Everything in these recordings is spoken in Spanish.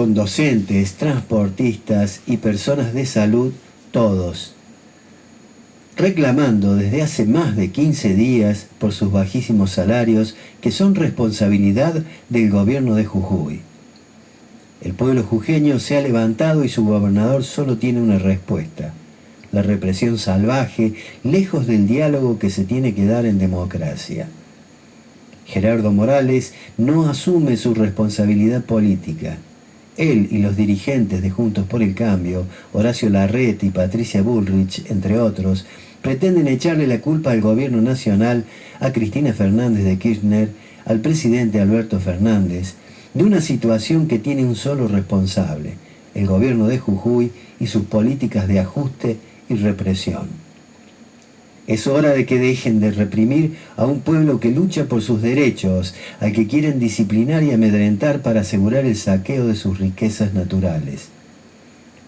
con docentes, transportistas y personas de salud, todos, reclamando desde hace más de 15 días por sus bajísimos salarios que son responsabilidad del gobierno de Jujuy. El pueblo jujeño se ha levantado y su gobernador solo tiene una respuesta: la represión salvaje, lejos del diálogo que se tiene que dar en democracia. Gerardo Morales no asume su responsabilidad política. Él y los dirigentes de Juntos por el Cambio, Horacio Larreta y Patricia Bullrich, entre otros, pretenden echarle la culpa al gobierno nacional, a Cristina Fernández de Kirchner, al presidente Alberto Fernández, de una situación que tiene un solo responsable: el gobierno de Jujuy y sus políticas de ajuste y represión. Es hora de que dejen de reprimir a un pueblo que lucha por sus derechos, al que quieren disciplinar y amedrentar para asegurar el saqueo de sus riquezas naturales.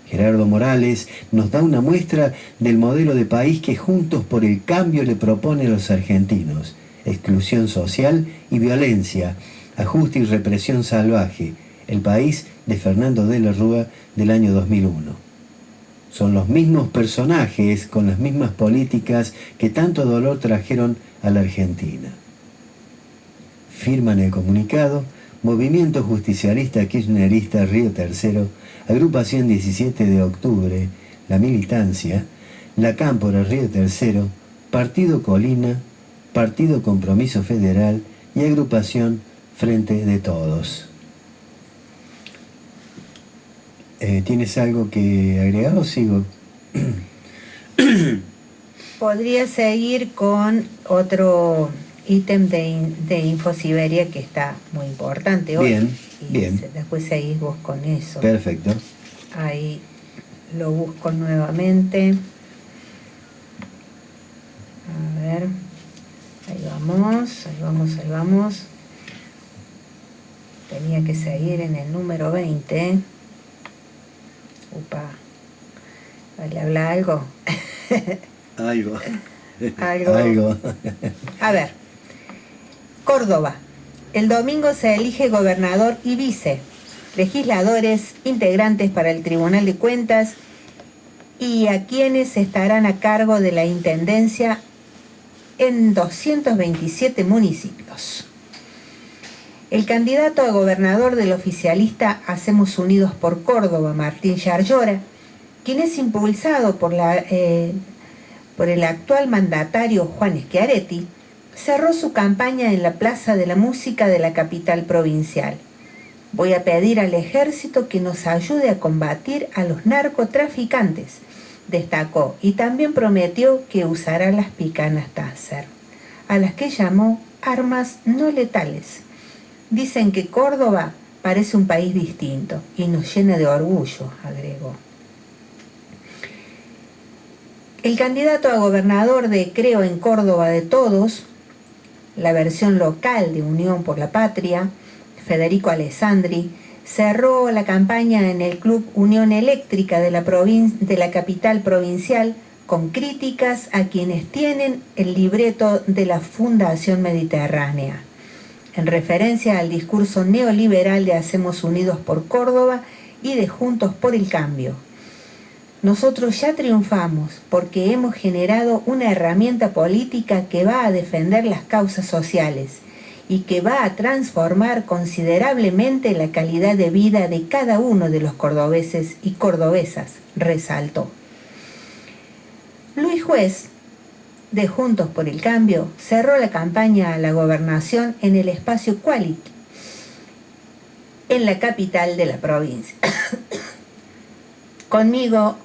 Gerardo Morales nos da una muestra del modelo de país que Juntos por el Cambio le propone a los argentinos: exclusión social y violencia, ajuste y represión salvaje, el país de Fernando de la Rúa del año 2001. Son los mismos personajes con las mismas políticas que tanto dolor trajeron a la Argentina. Firman el comunicado Movimiento Justicialista Kirchnerista Río Tercero, Agrupación 17 de Octubre, La Militancia, La Cámpora Río Tercero, Partido Colina, Partido Compromiso Federal y Agrupación Frente de Todos. ¿Tienes algo que agregar o sigo? Podría seguir con otro ítem de Infosiberia que está muy importante hoy. Bien, bien. Después seguís vos con eso. Perfecto. Ahí lo busco nuevamente. A ver. Ahí vamos. Tenía que seguir en el número 20. Upa. ¿Le habla algo? Algo. A ver. Córdoba. El domingo se elige gobernador y vice, legisladores, integrantes para el Tribunal de Cuentas y a quienes estarán a cargo de la intendencia en 227 municipios. El candidato a gobernador del oficialista Hacemos Unidos por Córdoba, Martín Yarlora, quien es impulsado por el actual mandatario Juan Schiaretti, cerró su campaña en la Plaza de la Música de la capital provincial. Voy a pedir al ejército que nos ayude a combatir a los narcotraficantes, destacó, y también prometió que usará las picanas Taser, a las que llamó armas no letales. Dicen que Córdoba parece un país distinto y nos llena de orgullo, agregó. El candidato a gobernador de Creo en Córdoba de Todos, la versión local de Unión por la Patria, Federico Alessandri, cerró la campaña en el Club Unión Eléctrica de la capital provincial con críticas a quienes tienen el libreto de la Fundación Mediterránea, en referencia al discurso neoliberal de Hacemos Unidos por Córdoba y de Juntos por el Cambio. Nosotros ya triunfamos porque hemos generado una herramienta política que va a defender las causas sociales y que va a transformar considerablemente la calidad de vida de cada uno de los cordobeses y cordobesas, resaltó. Luis Juez, de Juntos por el Cambio, cerró la campaña a la gobernación en el espacio Quality, en la capital de la provincia. Conmigo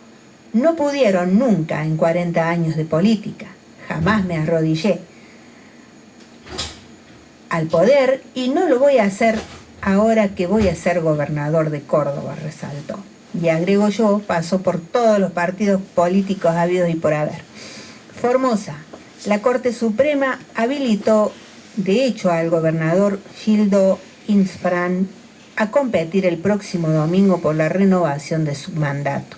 no pudieron nunca en 40 años de política, jamás me arrodillé al poder y no lo voy a hacer ahora que voy a ser gobernador de Córdoba, resaltó. Y agrego yo, pasó por todos los partidos políticos habidos y por haber. Formosa. La Corte Suprema habilitó, de hecho, al gobernador Gildo Insfrán a competir el próximo domingo por la renovación de su mandato.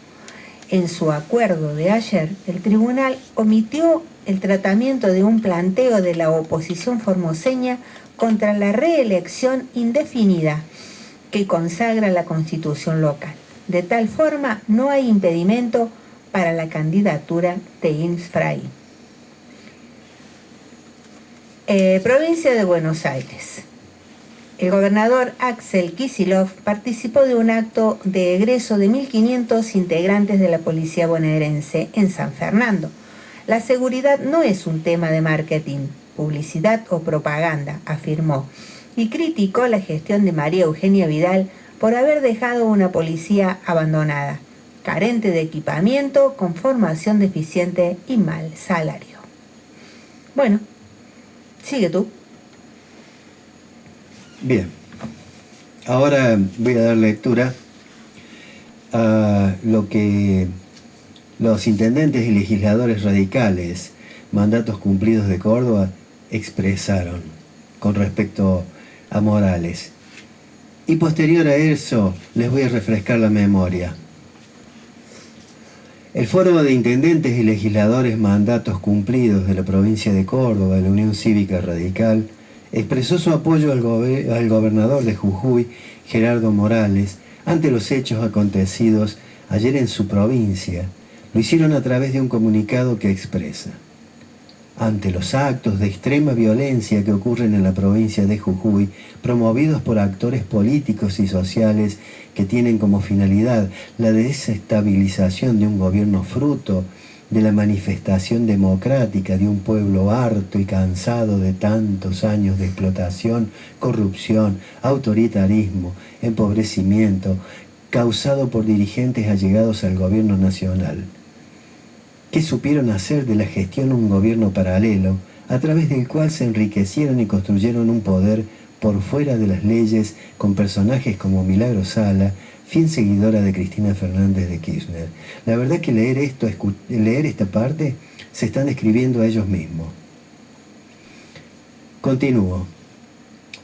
En su acuerdo de ayer, el tribunal omitió el tratamiento de un planteo de la oposición formoseña contra la reelección indefinida que consagra la Constitución local. De tal forma, no hay impedimento para la candidatura de Ins Frey. Provincia de Buenos Aires. El gobernador Axel Kicillof participó de un acto de egreso de 1.500 integrantes de la policía bonaerense en San Fernando. La seguridad no es un tema de marketing, publicidad o propaganda, afirmó, y criticó la gestión de María Eugenia Vidal por haber dejado una policía abandonada, carente de equipamiento, con formación deficiente y mal salario. Bueno, sigue tú. Bien, ahora voy a dar lectura a lo que los intendentes y legisladores radicales, mandatos cumplidos de Córdoba, expresaron con respecto a Morales. Y posterior a eso, les voy a refrescar la memoria. El Foro de Intendentes y Legisladores Mandatos Cumplidos de la provincia de Córdoba, de la Unión Cívica Radical, expresó su apoyo al gobernador de Jujuy, Gerardo Morales, ante los hechos acontecidos ayer en su provincia. Lo hicieron a través de un comunicado que expresa: ante los actos de extrema violencia que ocurren en la provincia de Jujuy, promovidos por actores políticos y sociales que tienen como finalidad la desestabilización de un gobierno fruto de la manifestación democrática de un pueblo harto y cansado de tantos años de explotación, corrupción, autoritarismo, empobrecimiento, causado por dirigentes allegados al gobierno nacional, que supieron hacer de la gestión un gobierno paralelo, a través del cual se enriquecieron y construyeron un poder por fuera de las leyes, con personajes como Milagro Sala, fiel seguidora de Cristina Fernández de Kirchner. La verdad que leer esta parte, se están describiendo a ellos mismos. Continúo.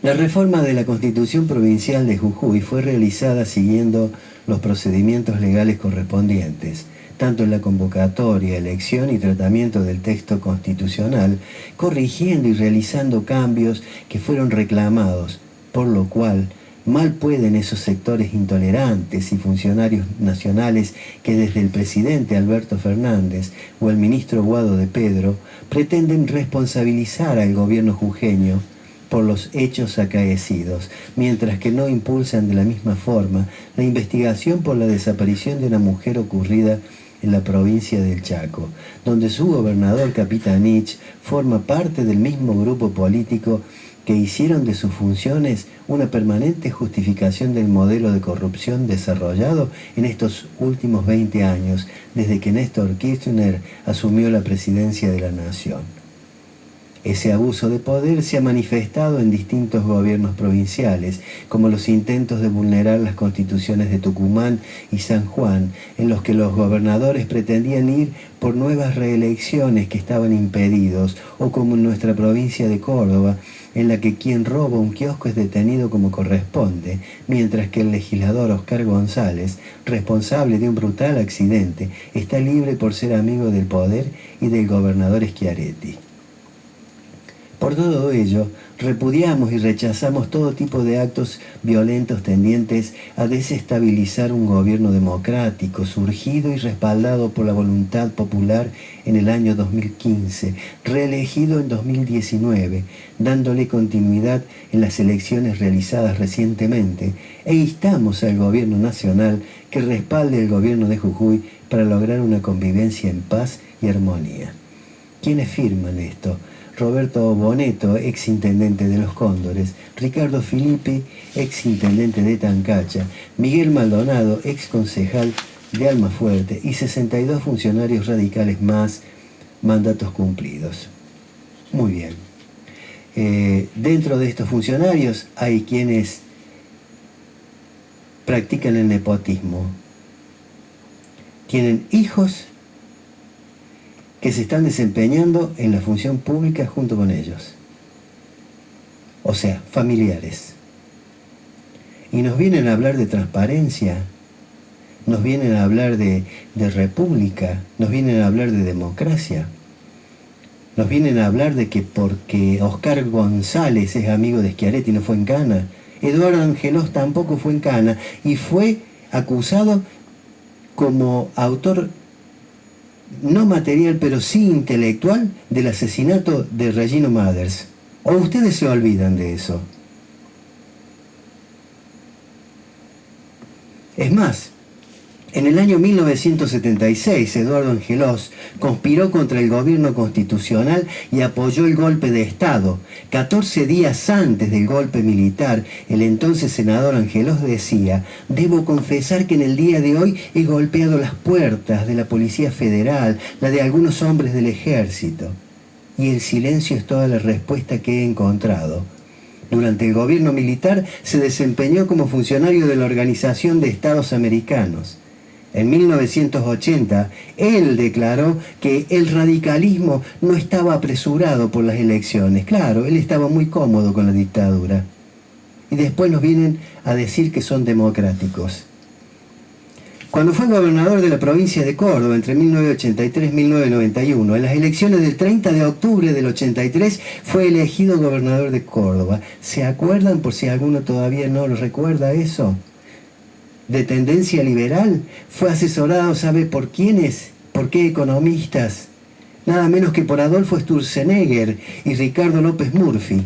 La reforma de la Constitución Provincial de Jujuy fue realizada siguiendo los procedimientos legales correspondientes, tanto en la convocatoria, elección y tratamiento del texto constitucional, corrigiendo y realizando cambios que fueron reclamados, por lo cual mal pueden esos sectores intolerantes y funcionarios nacionales que desde el presidente Alberto Fernández o el ministro Guado de Pedro pretenden responsabilizar al gobierno jujeño por los hechos acaecidos, mientras que no impulsan de la misma forma la investigación por la desaparición de una mujer ocurrida en la provincia del Chaco, donde su gobernador Capitanich forma parte del mismo grupo político que hicieron de sus funciones una permanente justificación del modelo de corrupción desarrollado en estos últimos 20 años, desde que Néstor Kirchner asumió la presidencia de la nación. Ese abuso de poder se ha manifestado en distintos gobiernos provinciales, como los intentos de vulnerar las constituciones de Tucumán y San Juan, en los que los gobernadores pretendían ir por nuevas reelecciones que estaban impedidos, o como en nuestra provincia de Córdoba, en la que quien roba un kiosco es detenido como corresponde, mientras que el legislador Oscar González, responsable de un brutal accidente, está libre por ser amigo del poder y del gobernador Schiaretti. Por todo ello, repudiamos y rechazamos todo tipo de actos violentos tendientes a desestabilizar un gobierno democrático, surgido y respaldado por la voluntad popular en el año 2015, reelegido en 2019, dándole continuidad en las elecciones realizadas recientemente, e instamos al gobierno nacional que respalde el gobierno de Jujuy para lograr una convivencia en paz y armonía. ¿Quiénes firman esto? Roberto Boneto, ex intendente de Los Cóndores, Ricardo Filippi, ex intendente de Tancacha, Miguel Maldonado, ex concejal de Almafuerte, y 62 funcionarios radicales más, mandatos cumplidos. Muy bien. Dentro de estos funcionarios hay quienes practican el nepotismo. Tienen hijos que se están desempeñando en la función pública junto con ellos. O sea, familiares. Y nos vienen a hablar de transparencia, nos vienen a hablar de república, nos vienen a hablar de democracia, nos vienen a hablar de que porque Oscar González es amigo de Schiaretti, no fue en Cana, Eduardo Angelós tampoco fue en cana y fue acusado como autor no material, pero sí intelectual, del asesinato de Regino Mathers. ¿O ustedes se olvidan de eso? Es más, en el año 1976, Eduardo Angelós conspiró contra el gobierno constitucional y apoyó el golpe de Estado. 14 días antes del golpe militar, el entonces senador Angelós decía: «Debo confesar que en el día de hoy he golpeado las puertas de la Policía Federal, la de algunos hombres del ejército. Y el silencio es toda la respuesta que he encontrado». Durante el gobierno militar se desempeñó como funcionario de la Organización de Estados Americanos. En 1980, él declaró que el radicalismo no estaba apresurado por las elecciones. Claro, él estaba muy cómodo con la dictadura. Y después nos vienen a decir que son democráticos. Cuando fue gobernador de la provincia de Córdoba entre 1983 y 1991, en las elecciones del 30 de octubre del 83 fue elegido gobernador de Córdoba. ¿Se acuerdan, por si alguno todavía no lo recuerda eso? De tendencia liberal, fue asesorado, ¿sabe por quiénes? ¿Por qué economistas? Nada menos que por Adolfo Sturzenegger y Ricardo López Murphy,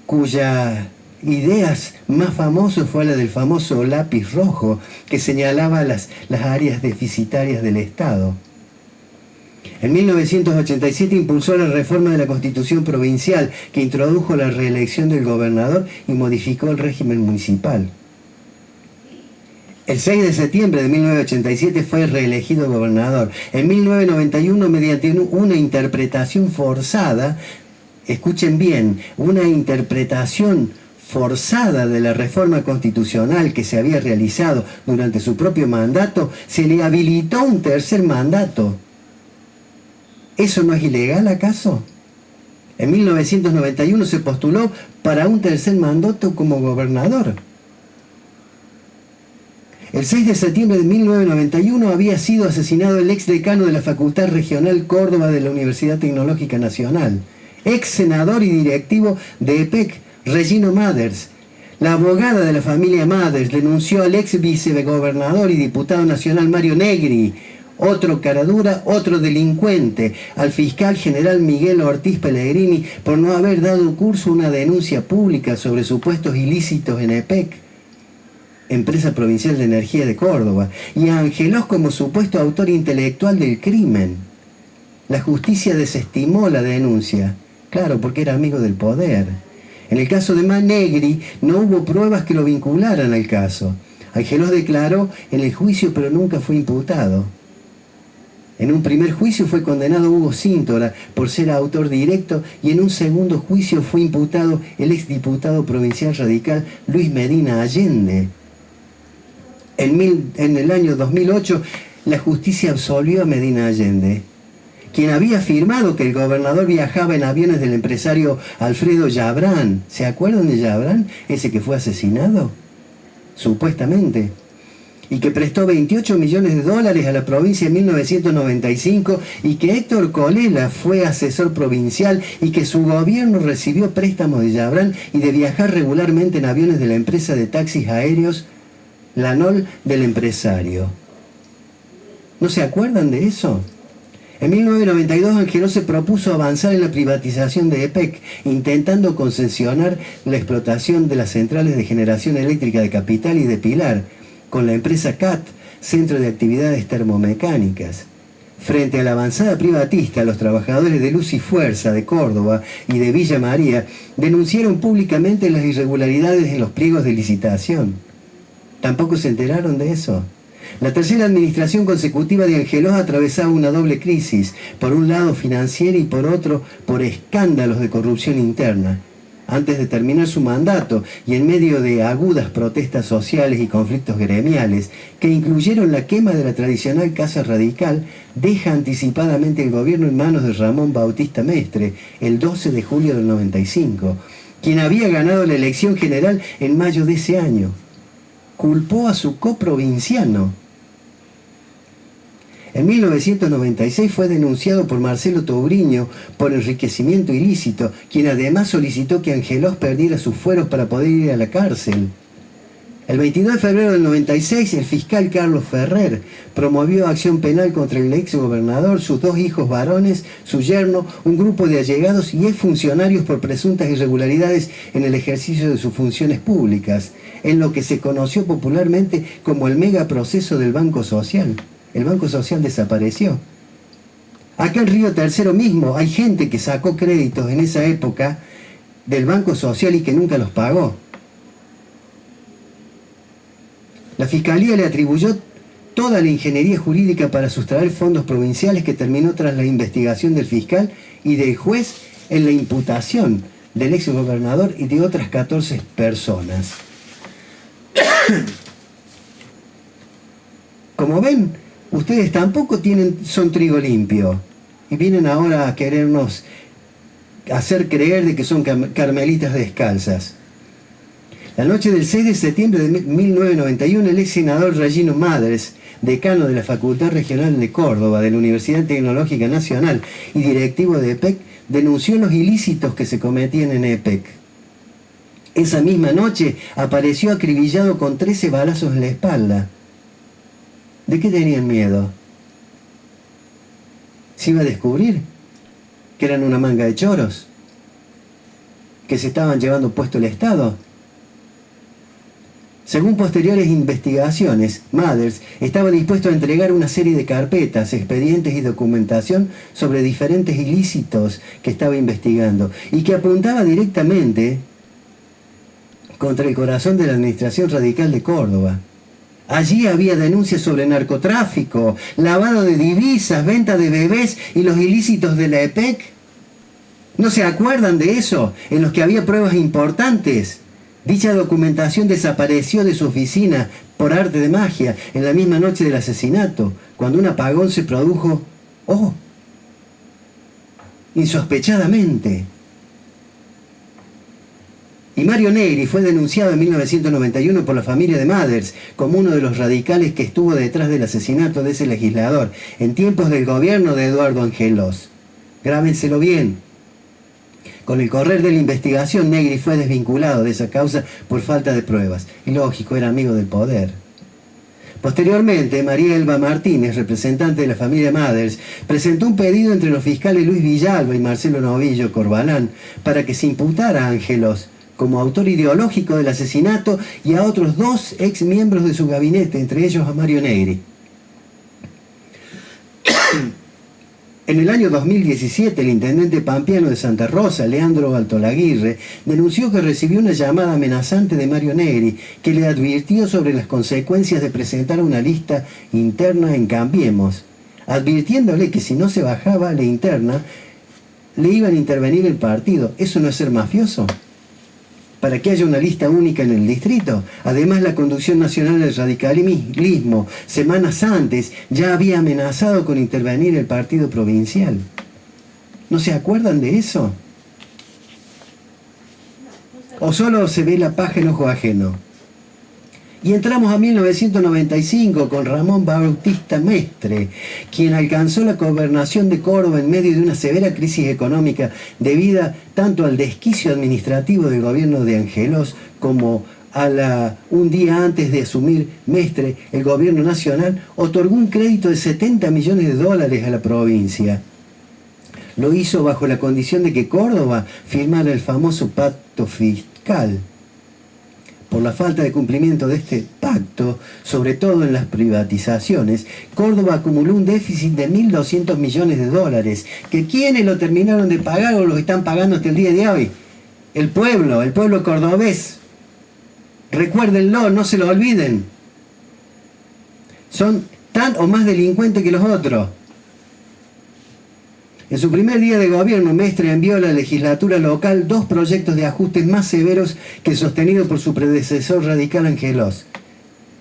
cuya ideas más famoso fue la del famoso lápiz rojo que señalaba las áreas deficitarias del Estado. En 1987 impulsó la reforma de la Constitución provincial que introdujo la reelección del gobernador y modificó el régimen municipal. El 6 de septiembre de 1987 fue reelegido gobernador. En 1991, mediante una interpretación forzada, escuchen bien, una interpretación forzada de la reforma constitucional que se había realizado durante su propio mandato, se le habilitó un tercer mandato. ¿Eso no es ilegal acaso? En 1991 se postuló para un tercer mandato como gobernador. El 6 de septiembre de 1991 había sido asesinado el ex decano de la Facultad Regional Córdoba de la Universidad Tecnológica Nacional, ex senador y directivo de EPEC, Regino Mathers. La abogada de la familia Mathers denunció al ex vicegobernador y diputado nacional Mario Negri, otro caradura, otro delincuente, al fiscal general Miguel Ortiz Pellegrini por no haber dado curso a una denuncia pública sobre supuestos ilícitos en EPEC, Empresa Provincial de Energía de Córdoba, y a Angelós como supuesto autor intelectual del crimen. La justicia desestimó la denuncia, claro, porque era amigo del poder. En el caso de Negri no hubo pruebas que lo vincularan al caso. Angelós declaró en el juicio, pero nunca fue imputado. En un primer juicio fue condenado Hugo Síntora por ser autor directo y en un segundo juicio fue imputado el exdiputado provincial radical Luis Medina Allende. En el año 2008, la justicia absolvió a Medina Allende, quien había afirmado que el gobernador viajaba en aviones del empresario Alfredo Yabrán. ¿Se acuerdan de Yabrán? Ese que fue asesinado, supuestamente, y que prestó 28 millones de dólares a la provincia en 1995, y que Héctor Colela fue asesor provincial y que su gobierno recibió préstamos de Yabrán y de viajar regularmente en aviones de la empresa de taxis aéreos Lanol del empresario. ¿No se acuerdan de eso? En 1992 Angelós se propuso avanzar en la privatización de EPEC, intentando concesionar la explotación de las centrales de generación eléctrica de Capital y de Pilar, con la empresa CAT, Centro de Actividades Termomecánicas. Frente a la avanzada privatista, los trabajadores de Luz y Fuerza de Córdoba y de Villa María denunciaron públicamente las irregularidades en los pliegos de licitación. ¿Tampoco se enteraron de eso? La tercera administración consecutiva de Angelós atravesaba una doble crisis, por un lado financiera y por otro por escándalos de corrupción interna. Antes de terminar su mandato y en medio de agudas protestas sociales y conflictos gremiales que incluyeron la quema de la tradicional Casa Radical, deja anticipadamente el gobierno en manos de Ramón Bautista Mestre el 12 de julio del 95, quien había ganado la elección general en mayo de ese año. Culpó a su coprovinciano. En 1996 fue denunciado por Marcelo Tobriño por enriquecimiento ilícito, quien además solicitó que Angelós perdiera sus fueros para poder ir a la cárcel. El 22 de febrero del 96, el fiscal Carlos Ferrer promovió acción penal contra el ex gobernador, sus 2 hijos varones, su yerno, un grupo de allegados y exfuncionarios por presuntas irregularidades en el ejercicio de sus funciones públicas, en lo que se conoció popularmente como el megaproceso del Banco Social. El Banco Social desapareció. Acá en Río Tercero mismo hay gente que sacó créditos en esa época del Banco Social y que nunca los pagó. La Fiscalía le atribuyó toda la ingeniería jurídica para sustraer fondos provinciales que terminó tras la investigación del fiscal y del juez en la imputación del ex gobernador y de otras 14 personas. Como ven, ustedes tampoco son trigo limpio y vienen ahora a querernos hacer creer de que son carmelitas descalzas. La noche del 6 de septiembre de 1991, el ex senador Regino Madres, decano de la Facultad Regional de Córdoba de la Universidad Tecnológica Nacional y directivo de EPEC, denunció los ilícitos que se cometían en EPEC. Esa misma noche apareció acribillado con 13 balazos en la espalda. ¿De qué tenían miedo? ¿Se iba a descubrir que eran una manga de choros? ¿Que se estaban llevando puesto el Estado? Según posteriores investigaciones, Maders estaba dispuesto a entregar una serie de carpetas, expedientes y documentación sobre diferentes ilícitos que estaba investigando y que apuntaba directamente contra el corazón de la Administración Radical de Córdoba. Allí había denuncias sobre narcotráfico, lavado de divisas, venta de bebés y los ilícitos de la EPEC. ¿No se acuerdan de eso? En los que había pruebas importantes. Dicha documentación desapareció de su oficina por arte de magia en la misma noche del asesinato, cuando un apagón se produjo, insospechadamente. Y Mario Negri fue denunciado en 1991 por la familia de Maders como uno de los radicales que estuvo detrás del asesinato de ese legislador en tiempos del gobierno de Eduardo Angelós. Grábenselo bien. Con el correr de la investigación, Negri fue desvinculado de esa causa por falta de pruebas. Y lógico, era amigo del poder. Posteriormente, María Elba Martínez, representante de la familia Maders, presentó un pedido entre los fiscales Luis Villalba y Marcelo Novillo Corbalán para que se imputara a Angelós como autor ideológico del asesinato y a otros 2 ex miembros de su gabinete, entre ellos a Mario Negri. En el año 2017, el intendente pampeano de Santa Rosa, Leandro Altolaguirre, denunció que recibió una llamada amenazante de Mario Negri, que le advirtió sobre las consecuencias de presentar una lista interna en Cambiemos, advirtiéndole que si no se bajaba la interna, le iban a intervenir el partido. ¿Eso no es ser mafioso? Para que haya una lista única en el distrito. Además, la conducción nacional del radicalismo, semanas antes, ya había amenazado con intervenir el partido provincial. ¿No se acuerdan de eso? ¿O solo se ve la paja en ojo ajeno? Y entramos a 1995 con Ramón Bautista Mestre, quien alcanzó la gobernación de Córdoba en medio de una severa crisis económica debida tanto al desquicio administrativo del gobierno de Angelós como un día antes de asumir Mestre, el gobierno nacional otorgó un crédito de $70 millones a la provincia. Lo hizo bajo la condición de que Córdoba firmara el famoso pacto fiscal. Por la falta de cumplimiento de este pacto, sobre todo en las privatizaciones, Córdoba acumuló un déficit de $1.200 millones, que ¿quiénes lo terminaron de pagar o lo están pagando hasta el día de hoy? El pueblo cordobés. Recuérdenlo, no se lo olviden. Son tan o más delincuentes que los otros. En su primer día de gobierno, Mestre envió a la legislatura local 2 proyectos de ajustes más severos que el sostenido por su predecesor radical Angelós.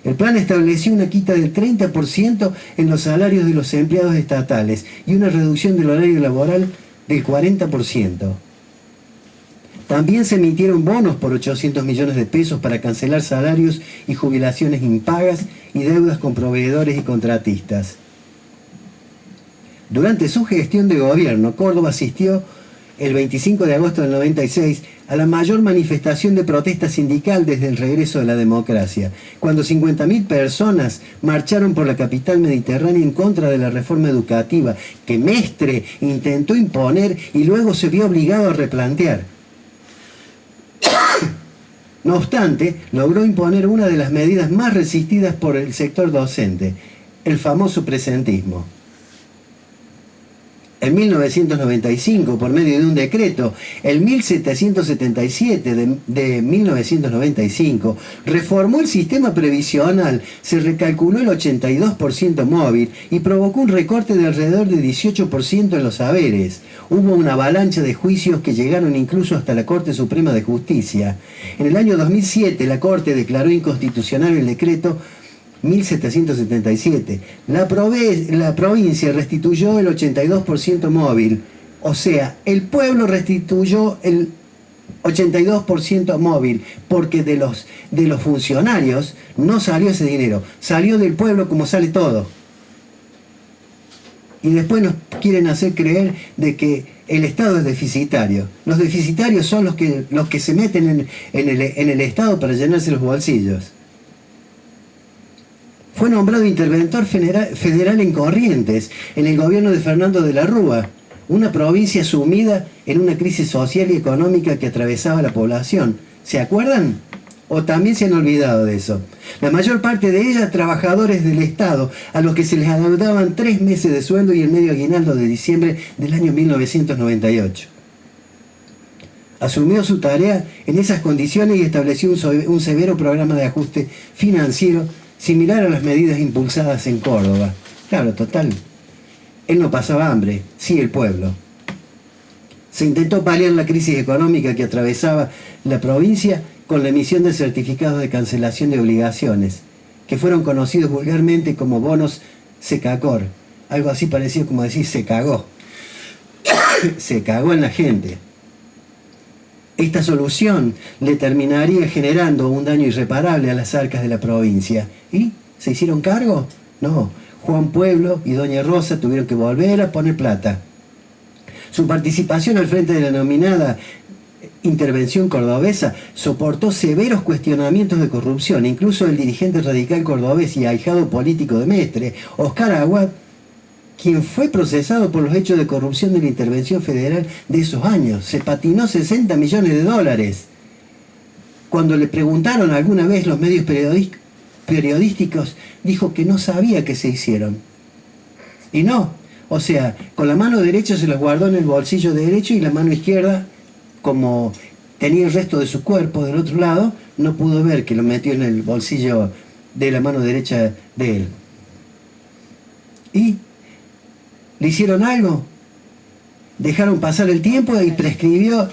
El plan estableció una quita del 30% en los salarios de los empleados estatales y una reducción del horario laboral del 40%. También se emitieron bonos por $800 millones para cancelar salarios y jubilaciones impagas y deudas con proveedores y contratistas. Durante su gestión de gobierno, Córdoba asistió el 25 de agosto del 96 a la mayor manifestación de protesta sindical desde el regreso de la democracia, cuando 50.000 personas marcharon por la capital mediterránea en contra de la reforma educativa que Mestre intentó imponer y luego se vio obligado a replantear. No obstante, logró imponer una de las medidas más resistidas por el sector docente, el famoso presentismo. En 1995, por medio de un decreto, el 1777 de 1995, reformó el sistema previsional, se recalculó el 82% móvil y provocó un recorte de alrededor de 18% en los saberes. Hubo una avalancha de juicios que llegaron incluso hasta la Corte Suprema de Justicia. En el año 2007, la Corte declaró inconstitucional el decreto 1777. La provincia restituyó el 82% móvil, o sea, el pueblo restituyó el 82% móvil, porque de los funcionarios no salió ese dinero, salió del pueblo como sale todo. Y después nos quieren hacer creer de que el Estado es deficitario. Los deficitarios son los que se meten en el Estado para llenarse los bolsillos. Fue nombrado interventor federal en Corrientes, en el gobierno de Fernando de la Rúa, una provincia sumida en una crisis social y económica que atravesaba la población. ¿Se acuerdan? ¿O también se han olvidado de eso? La mayor parte de ellas trabajadores del Estado, a los que se les adeudaban 3 meses de sueldo y el medio aguinaldo de diciembre del año 1998. Asumió su tarea en esas condiciones y estableció un severo programa de ajuste financiero similar a las medidas impulsadas en Córdoba. Claro, total. Él no pasaba hambre, sí el pueblo. Se intentó paliar la crisis económica que atravesaba la provincia con la emisión de certificados de cancelación de obligaciones, que fueron conocidos vulgarmente como bonos Secacor. Algo así parecido como decir se cagó. Se cagó en la gente. Esta solución le terminaría generando un daño irreparable a las arcas de la provincia. ¿Y se hicieron cargo? No. Juan Pueblo y Doña Rosa tuvieron que volver a poner plata. Su participación al frente de la denominada intervención cordobesa soportó severos cuestionamientos de corrupción. Incluso el dirigente radical cordobés y ahijado político de Mestre, Oscar Aguad, quien fue procesado por los hechos de corrupción de la intervención federal de esos años. Se patinó 60 millones de dólares. Cuando le preguntaron alguna vez los medios periodísticos, dijo que no sabía que se hicieron. Y no, o sea, con la mano derecha se los guardó en el bolsillo derecho y la mano izquierda, como tenía el resto de su cuerpo del otro lado, no pudo ver que lo metió en el bolsillo de la mano derecha de él. ¿Y le hicieron algo? Dejaron pasar el tiempo y prescribió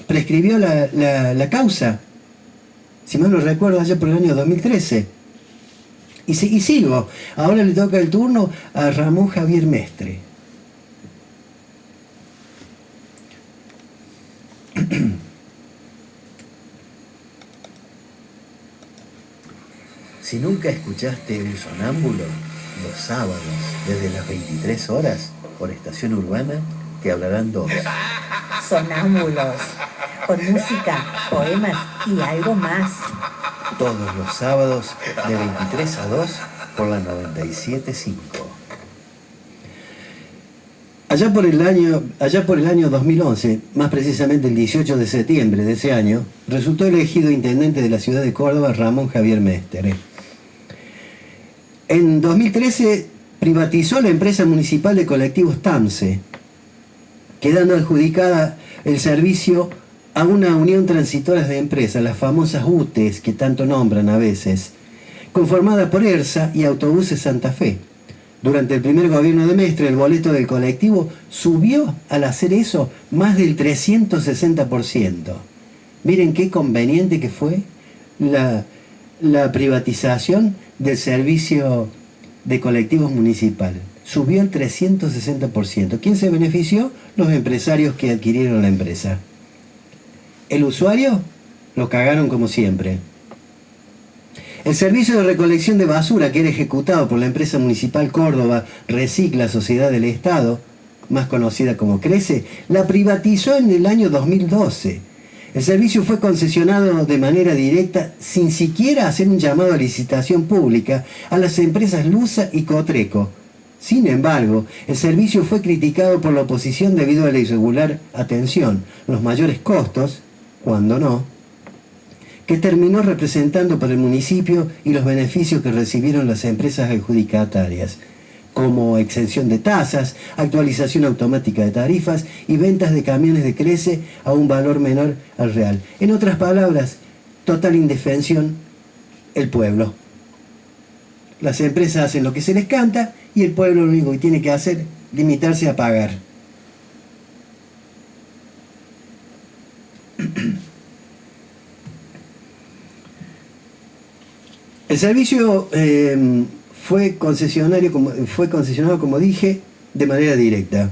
la causa. Si mal no recuerdo, allá por el año 2013. Y sigo. Ahora le toca el turno a Ramón Javier Mestre. Si nunca escuchaste Un Sonámbulo, los sábados, desde las 23 horas, por Estación Urbana, te hablarán dos. Sonámbulos, con música, poemas y algo más. Todos los sábados, de 23 a 2, por la 97.5. Allá por el año 2011, más precisamente el 18 de septiembre de ese año, resultó elegido intendente de la ciudad de Córdoba Ramón Javier Mestre. En 2013 privatizó la empresa municipal de colectivos TAMSE, quedando adjudicada el servicio a una unión transitoria de empresas, las famosas UTES que tanto nombran a veces, conformada por ERSA y Autobuses Santa Fe. Durante el primer gobierno de Mestre, el boleto del colectivo subió al hacer eso más del 360%. Miren qué conveniente que fue la privatización del servicio de colectivos municipal. Subió el 360%. ¿Quién se benefició? Los empresarios que adquirieron la empresa. El usuario lo cagaron como siempre. El servicio de recolección de basura que era ejecutado por la empresa municipal Córdoba Recicla Sociedad del Estado, más conocida como Crece, la privatizó en el año 2012. El servicio fue concesionado de manera directa, sin siquiera hacer un llamado a licitación pública, a las empresas Lusa y Cotreco. Sin embargo, el servicio fue criticado por la oposición debido a la irregular atención, los mayores costos, cuando no, que terminó representando para el municipio y los beneficios que recibieron las empresas adjudicatarias, como exención de tasas, actualización automática de tarifas y ventas de camiones de Crece a un valor menor al real. En otras palabras, total indefensión, el pueblo. Las empresas hacen lo que se les canta y el pueblo lo único que tiene que hacer es limitarse a pagar. El servicio fue concesionado, como dije, de manera directa.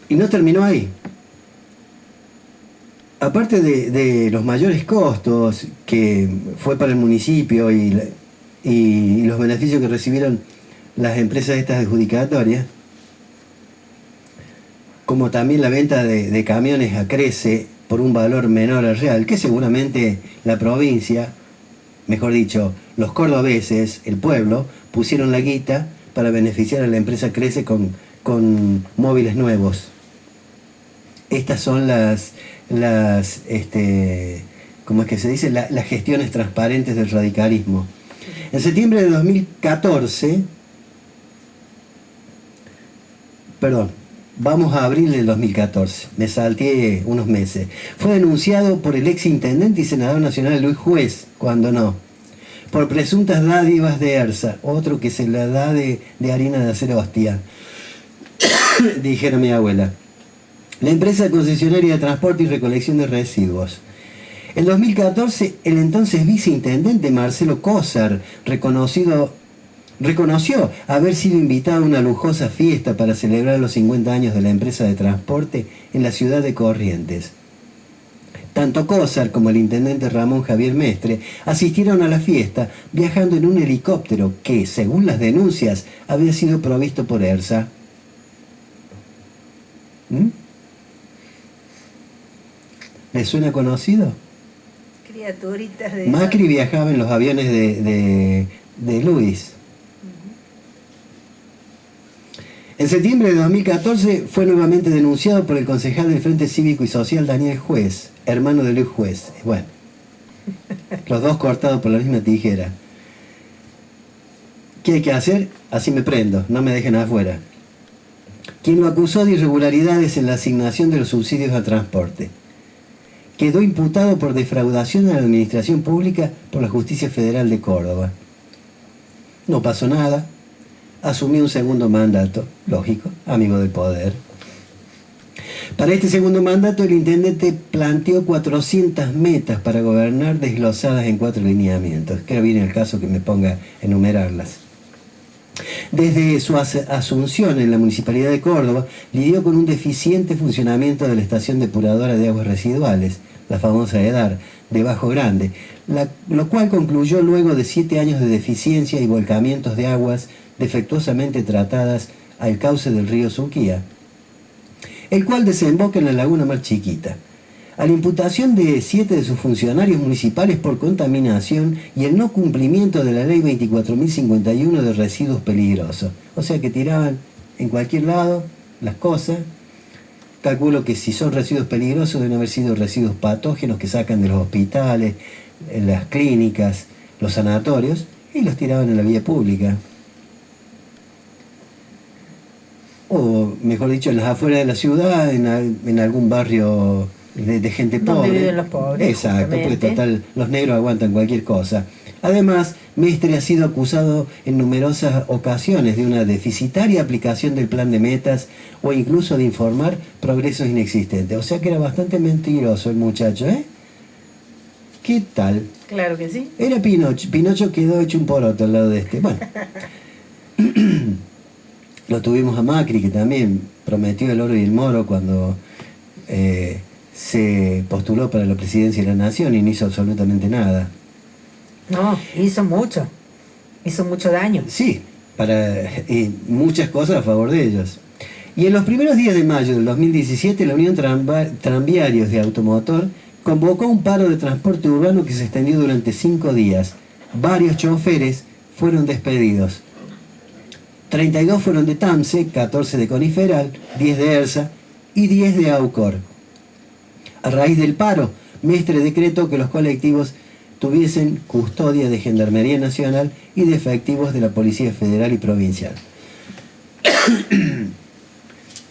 Y no terminó ahí. Aparte de los mayores costos que fue para el municipio y los beneficios que recibieron las empresas estas adjudicatorias, como también la venta de camiones a Crece por un valor menor al real, que seguramente la provincia, mejor dicho, los cordobeses, el pueblo, pusieron la guita para beneficiar a la empresa Crece con móviles nuevos. Estas son ¿cómo es que se dice? Las gestiones transparentes del radicalismo. En septiembre de 2014, vamos a abril del 2014, me salté unos meses. Fue denunciado por el ex intendente y senador nacional Luis Juez, cuando no, por presuntas dádivas de ERSA, otro que se la da de harina de hacer hostia, dijera mi abuela. La empresa concesionaria de transporte y recolección de residuos. En 2014, el entonces viceintendente Marcelo Cózar reconoció haber sido invitado a una lujosa fiesta para celebrar los 50 años de la empresa de transporte en la ciudad de Corrientes. Tanto Cózar como el intendente Ramón Javier Mestre asistieron a la fiesta viajando en un helicóptero que, según las denuncias, había sido provisto por ERSA. ¿Les suena conocido? Criaturitas de... Macri viajaba en los aviones de Luis. En septiembre de 2014 fue nuevamente denunciado por el concejal del Frente Cívico y Social Daniel Juez, hermano de Luis Juez. Bueno, los dos cortados por la misma tijera. ¿Qué hay que hacer? Así me prendo, no me dejen afuera. Quien lo acusó de irregularidades en la asignación de los subsidios al transporte. Quedó imputado por defraudación a la administración pública por la Justicia Federal de Córdoba. No pasó nada. Asumió un segundo mandato, lógico, amigo del poder. Para este segundo mandato, el intendente planteó 400 metas para gobernar desglosadas en 4 lineamientos. Creo viene el caso que me ponga a enumerarlas. Desde su asunción en la Municipalidad de Córdoba, lidió con un deficiente funcionamiento de la estación depuradora de aguas residuales, la famosa EDAR, de Bajo Grande, lo cual concluyó luego de 7 años de deficiencia y volcamientos de aguas defectuosamente tratadas al cauce del río Suquía, el cual desemboca en la Laguna Mar Chiquita. A la imputación de 7 de sus funcionarios municipales por contaminación y el no cumplimiento de la ley 24.051 de residuos peligrosos. O sea que tiraban en cualquier lado las cosas. Calculo que si son residuos peligrosos deben haber sido residuos patógenos que sacan de los hospitales, las clínicas, los sanatorios, y los tiraban en la vía pública. O mejor dicho, en las afueras de la ciudad, en algún barrio de gente pobre. Donde viven los pobres. Exacto, porque total, los negros aguantan cualquier cosa. Además, Mestre ha sido acusado en numerosas ocasiones de una deficitaria aplicación del plan de metas o incluso de informar progresos inexistentes. O sea que era bastante mentiroso el muchacho, ¿eh? ¿Qué tal? Claro que sí. Era Pinocho. Pinocho quedó hecho un poroto al lado de este. Bueno. Lo tuvimos a Macri, que también prometió el oro y el moro cuando se postuló para la presidencia de la nación y no hizo absolutamente nada. No, hizo mucho daño. Sí, muchas cosas a favor de ellos. Y en los primeros días de mayo del 2017, la Unión Tranviarios de Automotor convocó un paro de transporte urbano que se extendió durante 5 días. Varios choferes fueron despedidos. 32 fueron de TAMSE, 14 de Coniferal, 10 de ERSA y 10 de AUCOR. A raíz del paro, Mestre decretó que los colectivos tuviesen custodia de Gendarmería Nacional y de efectivos de la Policía Federal y Provincial.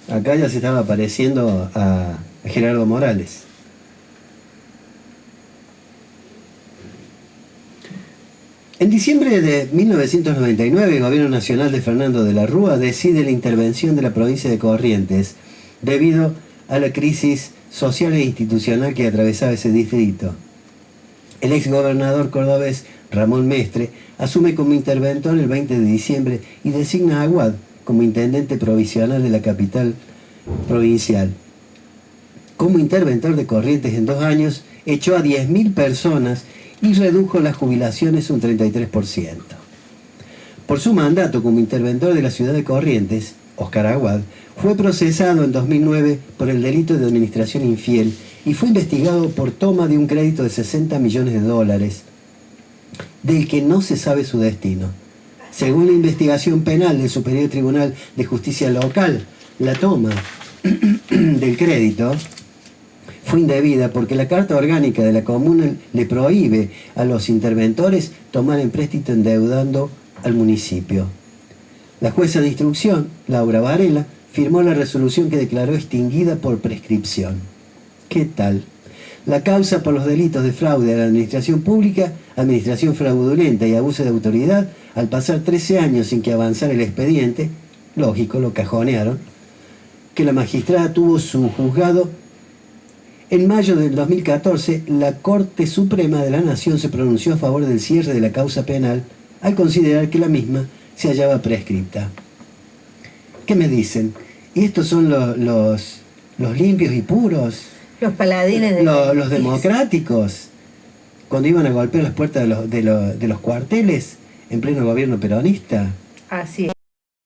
Acá ya se estaba pareciendo a Gerardo Morales. En diciembre de 1999, el Gobierno Nacional de Fernando de la Rúa decide la intervención de la provincia de Corrientes debido a la crisis social e institucional que atravesaba ese distrito. El exgobernador cordobés Ramón Mestre asume como interventor el 20 de diciembre y designa a Aguad como intendente provisional de la capital provincial. Como interventor de Corrientes en 2 años, echó a 10.000 personas y redujo las jubilaciones un 33%. Por su mandato como interventor de la ciudad de Corrientes, Óscar Aguad fue procesado en 2009 por el delito de administración infiel y fue investigado por toma de un crédito de $60 millones, del que no se sabe su destino. Según la investigación penal del Superior Tribunal de Justicia Local, la toma del crédito fue indebida porque la Carta Orgánica de la Comuna le prohíbe a los interventores tomar empréstito endeudando al municipio. La jueza de instrucción, Laura Varela, firmó la resolución que declaró extinguida por prescripción. ¿Qué tal? La causa por los delitos de fraude a la administración pública, administración fraudulenta y abuso de autoridad, al pasar 13 años sin que avanzara el expediente, lógico, lo cajonearon, que la magistrada tuvo su juzgado. En mayo del 2014, la Corte Suprema de la Nación se pronunció a favor del cierre de la causa penal al considerar que la misma se hallaba prescripta. ¿Qué me dicen? ¿Y estos son los limpios y puros? Los paladines de los democráticos, cuando iban a golpear las puertas de los cuarteles en pleno gobierno peronista. Así es.